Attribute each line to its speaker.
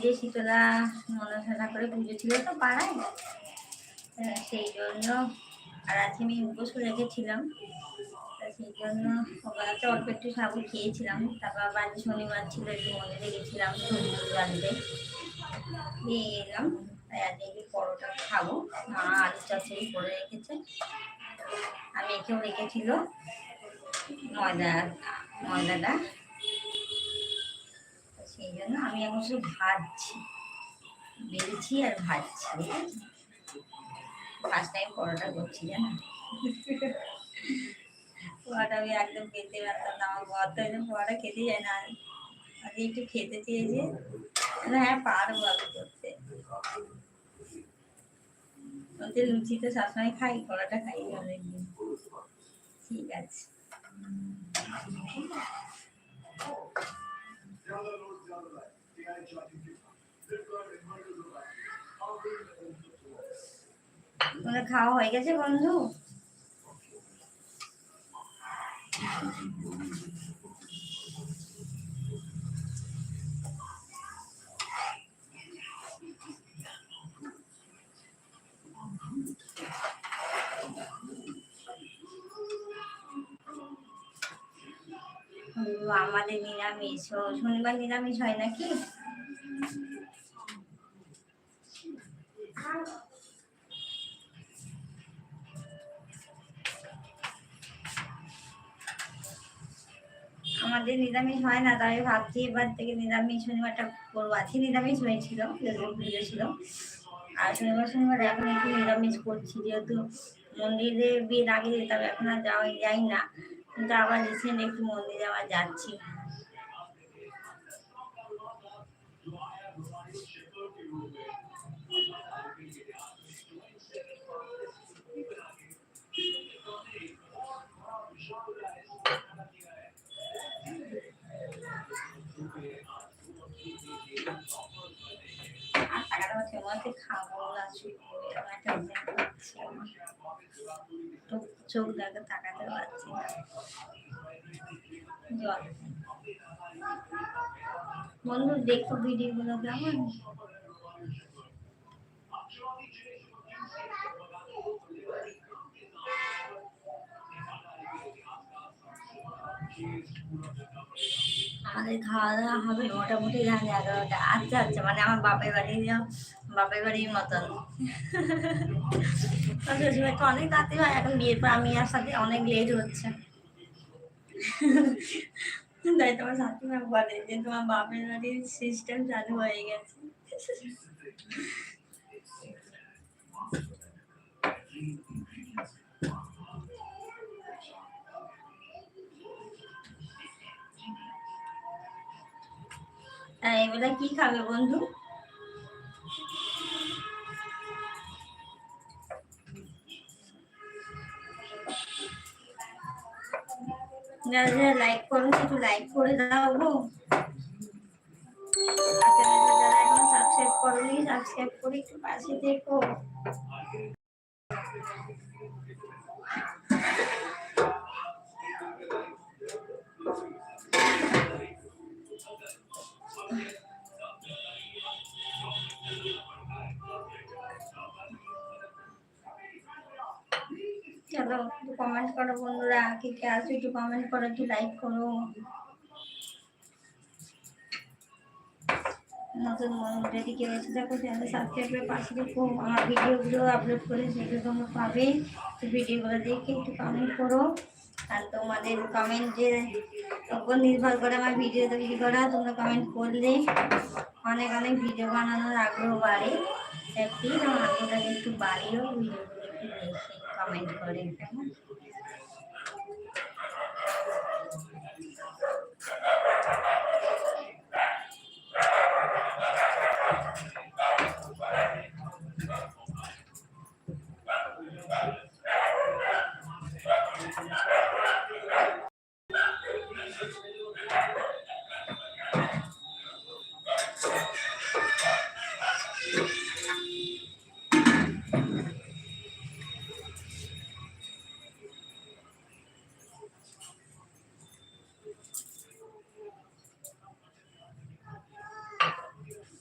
Speaker 1: যে শীতলা মনসা করে পুজো ছিল তো পাড়ায়, সেই জন্য আর আজকে আমি উপোস রেখেছিলাম, সেই জন্য সকালে অল্প একটু সাবু খেয়েছিলাম। তারপর আবার শনিবার ছিল, একটু মন্দিরে গেছিলাম জানতে নিয়ে এলাম। তাই আজকে একটু পরোটা খাবো। মা আলু চচ্চড়ি করে রেখেছে, আর মেখেও রেখেছিল ময়দাটা, সেই জন্য আমি এখন শুধু ভাজছি, বেলছি আর ভাজছি। ফার্স্ট টাইম পরোটা করছি জানো। পরোটা আমি একদম খেতে পারতাম না, আমার বর তো একদম পরোটা খেতে যায় না, আজকে একটু খেতে চেয়েছে। হ্যাঁ পারবো আমি করতে, লুচি তো সবসময় খাই, পরোটা খাই অনেকদিন। ঠিক আছে, তোমাদের খাওয়া হয়ে গেছে বন্ধু? আমাদের নিরামিষ, শনিবার নিরামিষ হয় নাকি? আমাদের নিরামিষ হয় না, তাই ভাবছি এবার থেকে নিরামিষ শনিবারটা করবো। আজকে নিরামিষ হয়েছিল, পুজো ছিল, আর শনিবার এখন একটু নিরামিষ করছি, যেহেতু মন্দিরে বিয়ের আগে যেতাম, এখন আর যাই না, কিন্তু আবার রিসেন্ট একটু মন্দিরে আবার যাচ্ছি। খাবো না, চোখ দেখে তাকাতে পারছি না। বন্ধু দেখো ভিডিও গুলো কেমন? আমাদের খাওয়া দাওয়া হবে মোটামুটি 11টা। আচ্ছা আচ্ছা, মানে আমার বাপের বাড়ির মতন। তো অনেক তাড়াতাড়ি হয়, এখন বিয়ের পর আমি আর সাথে অনেক লেট হচ্ছে। তাই তোমার শাশুড়ি বলে যে তোমার বাপের বাড়ির সিস্টেম চালু হয়ে গেছে। এগুলা কি খাবে বন্ধু? যারা লাইক করো একটু লাইক করে দাও গো। যারা এখন সাবস্ক্রাইব করোনি, সাবস্ক্রাইব করে একটু পাশে দেখো। চলো একটু কমেন্ট করো বন্ধুরা, কে কে আসো একটু কমেন্ট করো, একটু লাইক করো। নতুন বন্ধুরা দিকে এসে দেখো, চ্যানেল সাবস্ক্রাইব করে পাশে দেখো। আমার ভিডিওগুলো আপলোড করে সেগুলো তোমরা পাবে, ভিডিওগুলো দেখে একটু কমেন্ট করো। আর তোমাদের কমেন্টের উপর নির্ভর করে আমার ভিডিও তৈরি করা। তোমরা কমেন্ট করলে অনেক অনেক ভিডিও বানানোর আগ্রহ বাড়ে। তাই প্লিজ আমার আগ্রহটাকে একটু বাড়িও, ভিডিওগুলো একটু দেখে কমেন্ট করে।